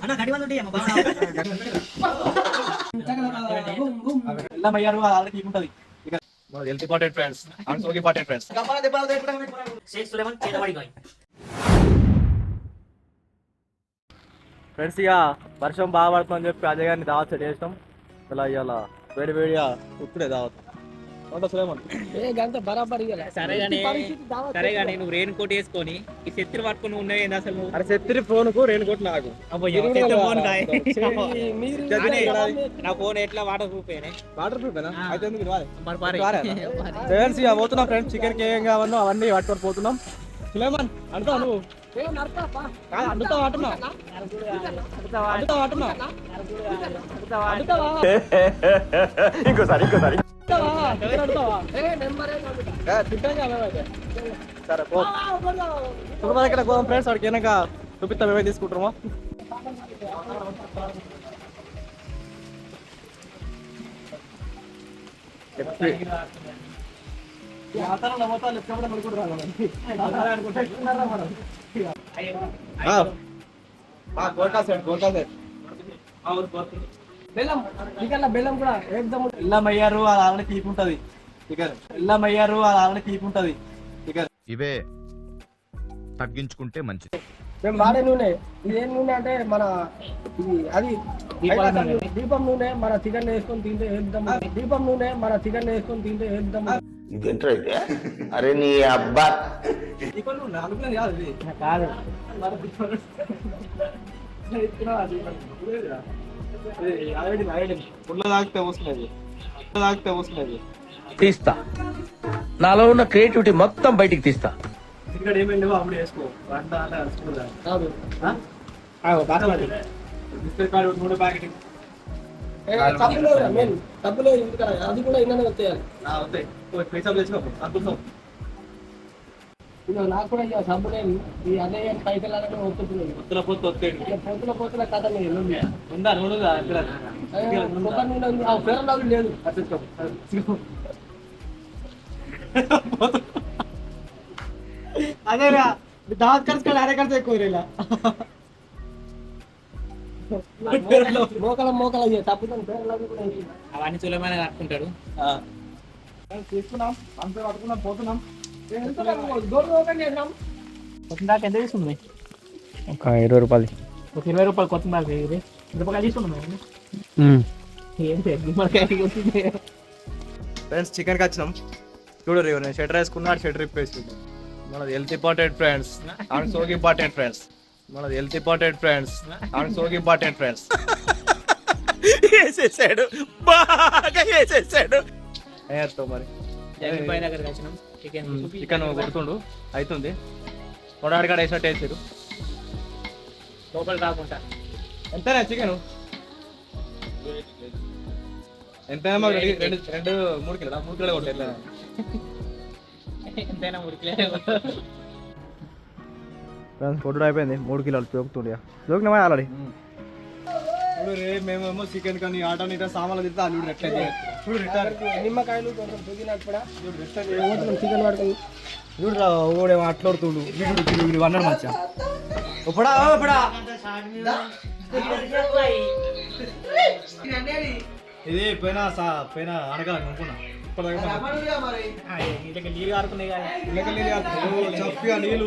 అన్న గడి వాళ్ళు ఎల్లమయ్యారు వాళ్ళకి ఉంటుంది health important friends and so important friends Sheikh Suleman చేతబడి గాయ్ ఫ్రెండ్స్ ఇక వర్షం బాగా పడుతుందని చెప్పి అజయ్ గారిని దావత్ చేస్తాం ఇలా ఇవాళ వేడి వేడిగా ఇప్పుడే దావత్ సరే కానీ నువ్వు రెయిన్ కోట్ వేసుకొని ఈ శత్రి పట్టుకుని ఉన్నాయి అసలు అరే శత్రి ఫోన్ కు రెయిన్ కోట్ నాకు నా ఫోన్ ఎట్లా water proof water proof friends ఇక పోతున్నాం ఫ్రెండ్స్ చికెన్ కి ఏం కావాలో అవన్నీ పట్టుకొని పోతున్నాం సులేమాన్ అంటావు నువ్వు ఇంకోసారి సరే ఇక్కడ పోదాం ఫ్రెండ్స్ వాడికి ఏనాక చూపిస్తా మేమే తీసుకుంటామా బెల్లం కూడా ఎల్లమయ్యారు అది ఆల్రెడీ తీపుంటది ఎల్లమయ్యారు అది ఆల్రెడీ తీపుంటది ఇవే తగ్గించుకుంటే మంచిది. మేము వాడే నూనె ఇది ఏం నూనె అంటే మన అది దీపం నూనె మన చికెన్ వేసుకొని తింటే వేద్దాం దీపం నూనె మన చికెన్ వేసుకొని తింటే వేద్దాం అరే నీ అబ్బా కాదు తీస్తా నాలో ఉన్న క్రియేటివిటీ మొత్తం బయటికి తీస్తా. ఇక్కడ ఏమైంది అప్పుడు వేసుకో అది కూడా ఇన్ననే వచ్చేయాలి నాకు కూడా ఇక సబ్బు లేదు ఈ అదే పైసలు వస్తున్నాయి పొత్తుల కథ ఉందా నూనె లేదు అదేరా దావత్ ఖర్చు కానీ అరే ఖర్చు ఎక్కువ రేలా మోకల తప్పుతాను పేర్లు కూడా అవన్నీ సులభమైన కట్టుకుంటాడు తీసుకున్నాం అంతే పట్టుకున్నాం పోతున్నాం కొత్తిమీర ఎంత తీసుకుంది ఒక 20 రూపాయలు ఒక 20 రూపాయలు కొత్తిమీర మిరపకాయ తీసుకున్నాం ఫ్రెండ్స్ చికెన్కి వచ్చినాం చూడరు నేను షెటర్ వేసుకున్నా షెటర్ ఇప్పేసుకున్నాం మనది health important friends and so important friends మనది health important friends and so important friends వేసేసాడు బాగా వేసేసాడు. మరి దగ్గరికి వచ్చినాం చికెన్ కొడుతుండు అవుతుంది కొడాడికాడ వేసినట్టు వేసారు లోపల రాకుండా ఎంతైనా చికెన్ ఎంతైనా మాకు 2-3 కిలో 3 కిలో కొట్టే ఎంతైనా 3 కిలో కొట్టుడు అయిపోయింది 3 కిలోలు జోకుతుండే జోకినామా ఆల్రెడీ చూడు రే మేమేమో చికెన్ కానీ ఆటని సామాన్లు తింటే అల్లుడు ఎట్లయితే చూడు నిమ్మకాయలు కొంచెం పుదీనాకు కూడా చికెన్ పడుతుంది చూడు రా ఓడేమో అట్లడుతుండు వీడు అన్నాడు మంచిగా ఇప్పుడా ఇది పోయిన అనగా అనుకున్నా నీళ్ళు ఆడుకున్నాయి చప్పిగా నీళ్ళు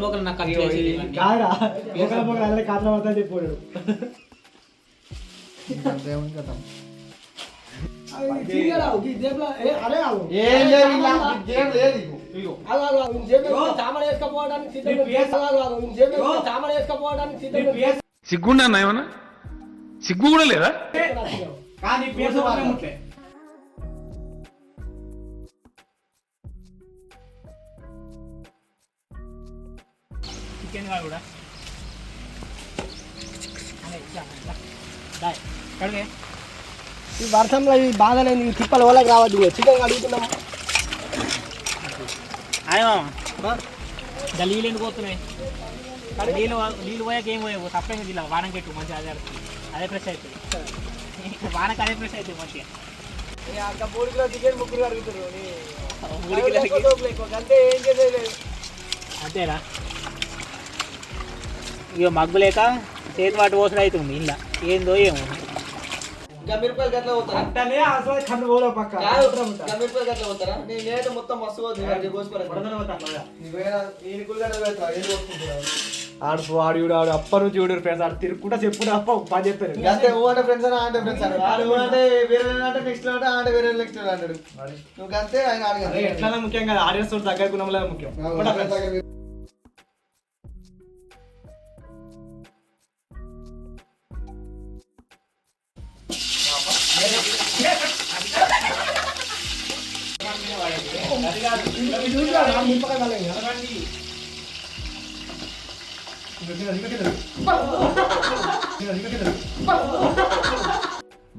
మోకలు నాకు చెప్పాడు సిగ్గుండా ఏమన్నా సిగ్గు కూడా లేదా చికెన్ కూడా ఈ వర్షంలో ఈ బాధలేదు తిప్పల వాళ్ళకి రావద్దు చికెన్ అడుగుతున్నాం నీళ్ళు ఎండిపోతున్నాయి నీళ్ళు పోయాక ఏం పోయావు తప్పేం ఇలా వానం కెట్టు మంచిగా అదే ఫ్రెష్ అవుతుంది వానకు అదే ఫ్రెష్ అవుతుంది మంచిగా 3 కిలో చికెన్ 3 అడుగుతున్నారు అంతే ఏం చేసేది అంతేనా? ఇక మగ్గు లేక చేతి వాటి పోసలు అవుతుంది ఇలా ఏందో ఏమో. గమ్మిరపల్లి గట్ల పోతారా అంటనే అసలు కన్ను పోలే పక్క గమ్మిరపల్లి గట్ల పోతారా? నేనైతే మొత్తం మస్తు పోతుంది ఆడు ఆడు అప్ప నుంచి చూడు ఫ్రెండ్స్ ఆడు తిరుగుకుంటా చెప్పుకుంటా అప్ప బాగా చెప్పారు అంటే ఊ అంటే ఫ్రెండ్స్ అని అంటే ఫ్రెండ్స్ అంటే వేరే అంటే నెక్స్ట్ అంటే అంటే వేరే నెక్స్ట్ అంటాడు. నువ్వు అంతే ఆయన అడగాలి. ఎట్లా ముఖ్యం కదా ఆడియన్స్ తోటి దగ్గర గుణంలో ముఖ్యం.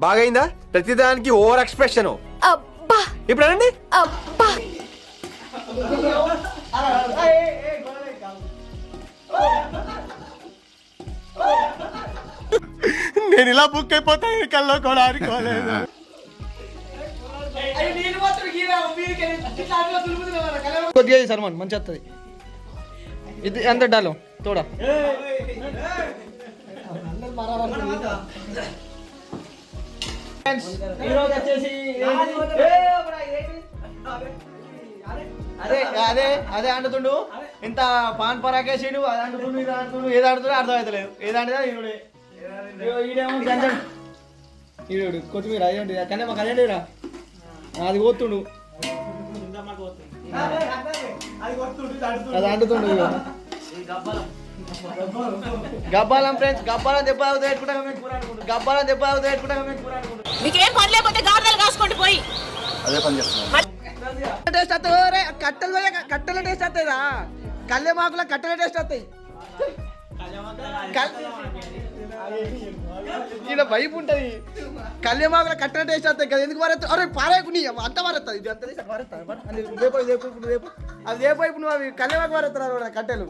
బాగైందా? ప్రతిదానికి ఓవర్ ఎక్స్ప్రెషన్. ఇప్పుడు అనండి. నేను ఇలా బుక్ అయిపోతాను కల్లో కూడా ఆడుకోలేదు. కొద్దిగా సర్మన్ మంచి వస్తుంది ఇది అంత డాలో తోడా ఈరోజు వచ్చేసి అదే అదే అదే అంటుతుండు. ఇంత పాన్ పరాకేసాడు. అది అంటుతుండు ఇది అంటుతుండు. ఏది ఆడుతుండో అర్థం అవుతలేదు. ఏదంటే ఈరుడే ఈడేమో గంజడు ఈడు కొత్తిమీర అదేంటి కానీ మాకు అదేంటిరా అది పోతుండు అది అంటుతుండు. గబ్బాలం ఫ్రెండ్స్ గబ్బాలం దెబ్బ పెట్టుకుంటాం గబ్బాలం దెబ్బ పెట్టుకుంటాం మీకేం పని లేకపోతే గాడిదలు కాసుకోండి పోయి. టేస్ట్ వస్తాయి. కట్టెల టేస్ట్ వస్తాయిరా. కల్లెమాకుల కట్టెల టేస్ట్ వస్తాయి. ఈయన వైపు ఉంటుంది. కళ్యామాకుల కట్టెల టేస్ట్ వస్తాయి కదా. ఎందుకు మారేస్తా? అరే పారేకు నీ అంత మారేస్తుంది. ఇది అంత రేపు అది రేపు నువ్వు అవి కళ్యామాకు మారేస్తారు కట్టెలు.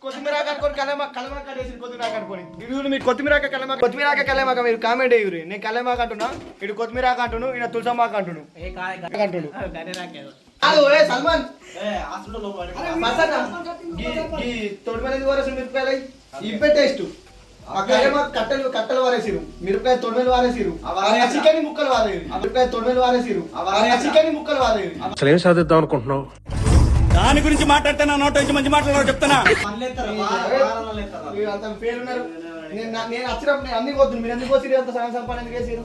కొత్తిమీర కనుకొని కలమాక కట్టేసి కొత్తిమీర కనుకొని ఇడు మీరు కొత్తిమీరాక కలమాక మీరు కామెంట్ అయ్యూరి. నేను కలమాక అంటున్నా, ఇటు కొత్తిమీరాక అంటును, ఈయన తులసమ్మాక అంటును అంటుడు. సల్మాన్ తొడి మీద వారేసి మిరపకాయలు ఇవే టేస్ట్. కట్టెలు వారేసిరు, మిరపకాయ తొడిమేలు వారేసిరు, చికెన్ ముక్కలు వారేరు, మిరపకాయ తొడిమేలు వారేసిరు, చికెన్ ముక్కలు వారేరు. అసలు ఏం సాధిద్దాం అనుకుంటున్నావు? దాని గురించి మాట్లాడితే నా నోట నుంచి మంచి మాట్లాడారు చెప్తానా. పేరున్నారు. నేను వచ్చినప్పుడు నేను అన్ని పోతుంది. మీరు ఎందుకు వచ్చిరు? అంత సగం సంపాదన ఎందుకు వేసిరు?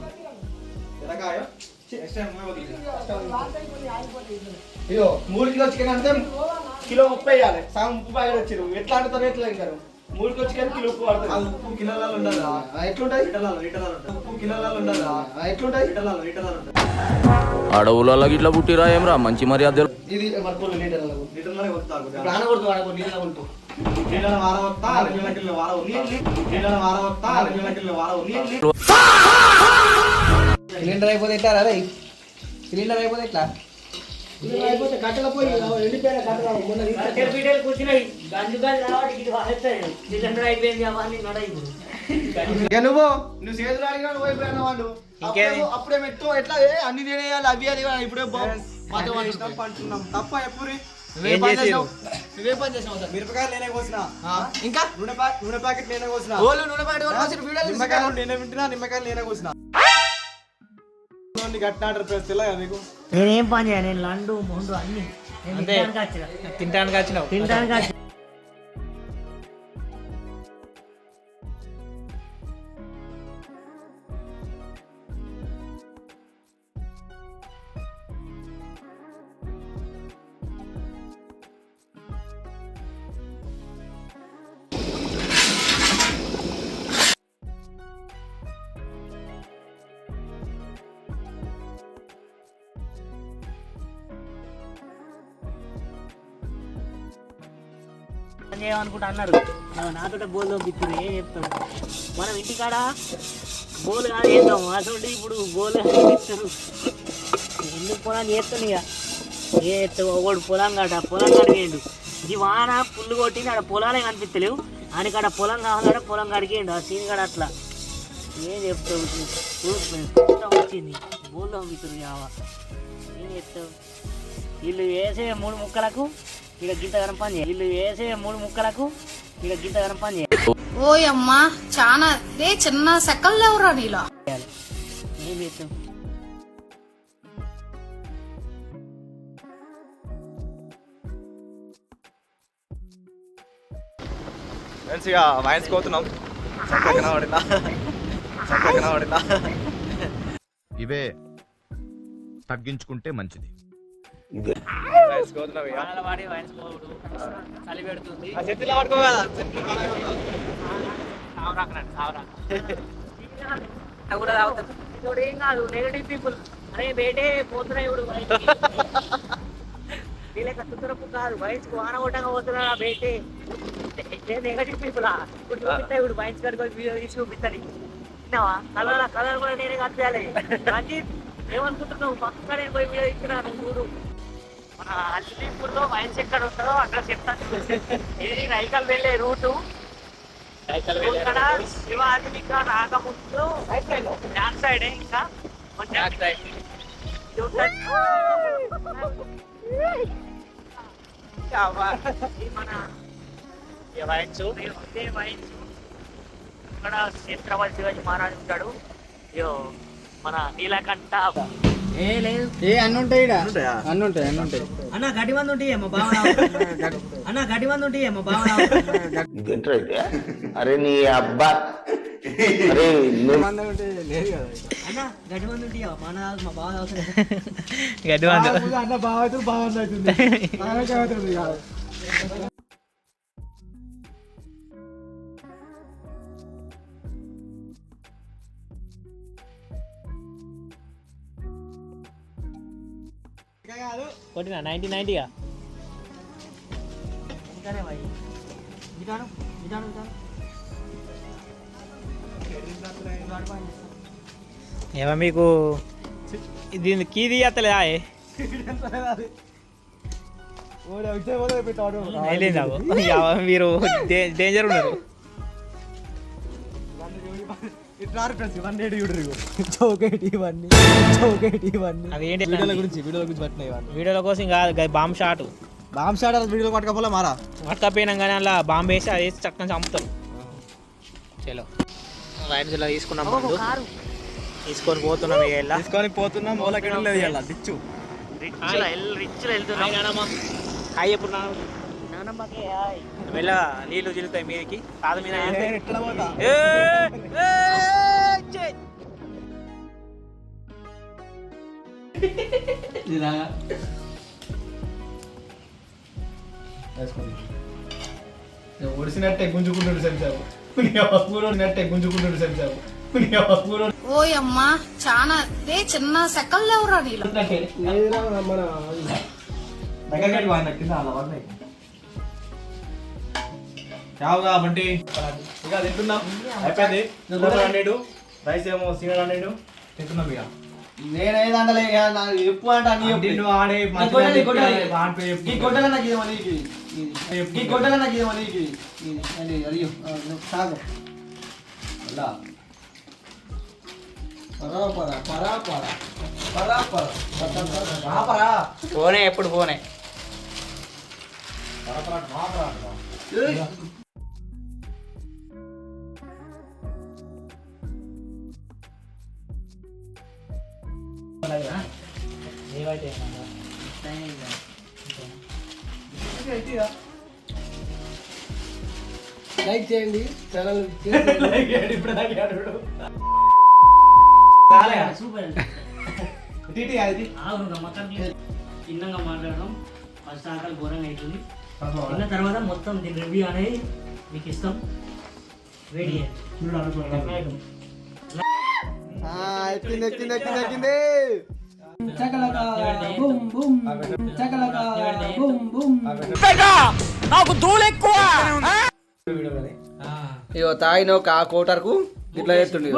ఇదో 3 కిలో చికెన్ అంటే కిలో 30 వేయాలి. సగం ఉప్పు ప్యాకెట్ వచ్చిరు. ఎట్లా అంటారు? ఎట్లా తింటారు? 3 కిలో చికెన్ కిలో ఉప్పు పడుతుంది. ఉప్పు కిలోలలో ఉండదా? ఎట్లుంటాయి? ఉప్పు కిలోలలో ఉండదా? ఎట్లుంటాయి? అడవులలో ఇట్లా పుట్టిరా ఏమరా మంచి మర్యాద. ఇది మర్కోలు లీటర్లలో కొడతారు. ప్రాణ కొడుతూ వాడకూడదు. నీళ్ళ కొడుతూ సిలిండర్ అయిపోతే ఎట్లా రా? సిలిండర్ అయిపోతే ఎట్లా? అయిపోతే కట్టెల పోయి ఎండిపోయిన కట్టెలు కూర్చున్నాయి గంజు సిలిండర్ అయిపోయింది అవన్నీ నడైపోయి. నువ్వు చేతులు అడిగినా నువ్వు అయిపోయినా వాళ్ళు అప్పుడే మెట్టు ఎట్లా అన్ని తినేయాలి అవి అది ఇప్పుడే పంటున్నాం తప్ప ఎప్పుడు నువ్వే పని చేసినావు. మిరపకాయలు నేనే కోసిన, ఇంకా నూనె ప్యాకెట్ నేనే కోసిన, నూనె ప్యాకెట్ నిమ్మకాయలు నేనే వింటున్నా, నిమ్మకాయలు నేనే కోసిన. గట్టినాడు తెలియదా మీకు? నేనేం పని చేయాలి? నేను లండు మొండు అన్ని తినడానికి వచ్చినావు. చేయమనుకుంటా అన్నారు. నాతో బోల్ పంపిస్తారు. ఏం చెప్తాడు? మనం ఇంటికాడ బోల్ కాదు చేద్దాం అసలు. ఇప్పుడు బోల్ ఇస్తారు ఎందుకు పొలాన్ని చేస్తాను. ఇక ఏ ఒకడు పొలం కడిగేయండు. ఈ వాన పుల్లు కొట్టింది. ఆడ పొలాలే కనిపిస్తలేవు. ఆయనకాడ పొలం కావాలంటే పొలం కడిగేయండు. ఆ సీన్ కాడ అట్లా ఏం చెప్తావు? కష్టం వచ్చింది. బోల్ పంపిస్తారు. ఏం చెప్తావు? వీళ్ళు వేసే 3 ముక్కలకు ఇక గింత గరం పని చేయాలి. వీళ్ళు వేసే 3 ముక్కలకు ఇక గింత గరం పని చేయాలి. ఓయమ్మా చాలా రే చిన్న సెకల్ లేవురా నీలో. ఏం చేస్తాం? మంచిగా వైన్స్ కోతున్నాం. చక్కగా పడిందా? చక్కగా పడిందా? ఇవే తగ్గించుకుంటే మంచిది. వైన్స్ కోతున్నాం ఇక. వానల వాడి వైన్స్ పోవుడు చలి పెడుతుంది. ఆ చెట్టులో పట్టుకో కదా. కూడా తాగుతారు. ఇప్పుడు ఏం కాదు నెగటివ్ పీపుల్. అరే బేటే పోతున్నాయి ఇప్పుడు వీళ్ళకి సుతరపు కాదు వైన్స్ వాన కొట్టగా పోతున్నా బేటే నెగటివ్ పీపుల్. ఇప్పుడు చూపిస్తాయి ఇప్పుడు వైన్స్ కడుకొని వీడియో తీసి చూపిస్తాను. విన్నావా? కలర్ కూడా నేనే కట్టాలి. రంజిత్ ఏమనుకుంటున్నావు? పక్కగా నేను పోయి వీడియో ఇచ్చినా నువ్వు చూడు. మన అల్లీపూర్లో వైన్స్ ఎక్కడ ఉంటుందో అక్కడ చెప్తాను. ఇది రైకల్ వెళ్ళే రూటు. ఇక్కడ శివాజీక రాకముందు బ్యాక్ సైడ్ ఇంకా కొంచెం మన వైన్స్ ఇక్కడ ఛత్రపతి శివాజీ మహారాజు ఉంటాడు. అయ్యో మన నీలకంఠ అన్న ఉంటాయి అన్న ఉంటాయి అన్న గడ్డి మంది ఉంటాయి మా బావ. అన్న గడ్డి మంది ఉంటాయి మా బావ. అరే నీ అబ్బా అరే అన్న గడ్డి మంది ఉంటాయి మన మా బావ గడ్డి మంది అన్న బాగా బాగుంది. కొట్టినా 1990గా ఇంకానే భాయ్ విధాను విధాను విధాను ఏమో మీకు దీని కీ తీయత్తలేదా? మీరు డేంజర్ ఉన్నారు. అవి ఏంటి వీడియోల కోసం కాదు, బాంబ్ షాట్ వీడియోలో పట్టుకపోలే మారా పట్టుకపోయినాం కానీ అలా బాంబు వేసి అది వేసి చక్కగా చంపుతారు. చలో వైన్స్ ఇలా తీసుకున్నాం, ముందు తీసుకొని పోతున్నాం. తీసుకొని పోతున్నాం. మూలకి లేదు ఇలా దిచ్చు రిచ్లో వెళ్తున్నాం. హాయ్ ఎప్పుడు నానమ్మకి హాయ్. వెళ్ళ నీళ్ళు తిరుగుతాయి మీదకి కాదు మీద. ఎట్లా పోతా? ఒడిసినట్టే గుంజుకుంటాడు సెంచావు. గుంజుకుంటాడు సెంచావు. ఓయమ్మా చాలా రే చిన్న సెకల్ లేవురా నీలో. దగ్గరికి వాడిన కింద అలా పడినాయి. చావు కాబట్టి ఇక తింటున్నాం. అయిపోయింది. 100 రైస్ ఏమో 100 తింటున్నాం. ఇక నేనేదంటే ఎప్పు అంటే అన్ని ఆడే గొడ్డల నాకు ఇదేమని ఈ గొడ్డల నాకు ఇదేమని అయ్యో సాగు అలా ఫోనే ఎప్పుడు ఫోనే. లైక్ చేయండి ఛానల్ సూపర్ చిన్నగా మాట్లాడడం ఫస్ట్ ఆకలి ఘోరంగా అవుతుంది. తిన్న తర్వాత మొత్తం దీని రివ్యూ అనేది మీకు ఇస్తాం. వేడి ఎక్కింది నాకు ధూళెక్కువ. ఇగో తాగిన ఒక కోటర్కు ఇట్లా చేస్తుండే.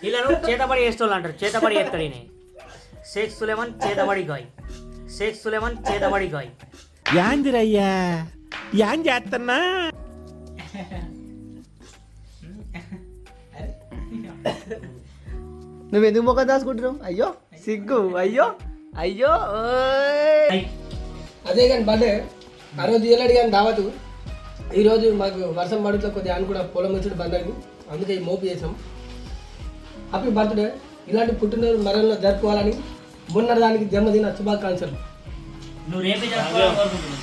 వీళ్ళను చేతబడి చేస్తోళ్ళు అంటారు. చేతబడి చేస్తాడు ఈయన. షేక్ సులేమన్ చేతబడి గాయ్. షేక్ సులేమన్ చేతబడి గాయ్. యాందిరయ్యా యాం చేస్తున్నా నువ్వు ఎందుకు ముఖం దాచుకుంటున్నావు? అయ్యో సిగ్గు, అయ్యో అయ్యో. అదే కానీ బర్త్డే ఆ రోజు ఇయ్యలేడు కానీ దావతు. ఈరోజు మాకు వర్షం పడుతూ కొద్దిగా అని కూడా పొలం వచ్చి బందరికి, అందుకే ఈ మోపు చేసాం. Happy birthday. ఇలాంటి పుట్టినరోజు మరెన్నో జరుపుకోవాలని మొన్న దానికి జన్మదిన శుభాకాంక్షలు. నువ్వు రేపే జరుపుకోవాలనుకుంటున్నావు.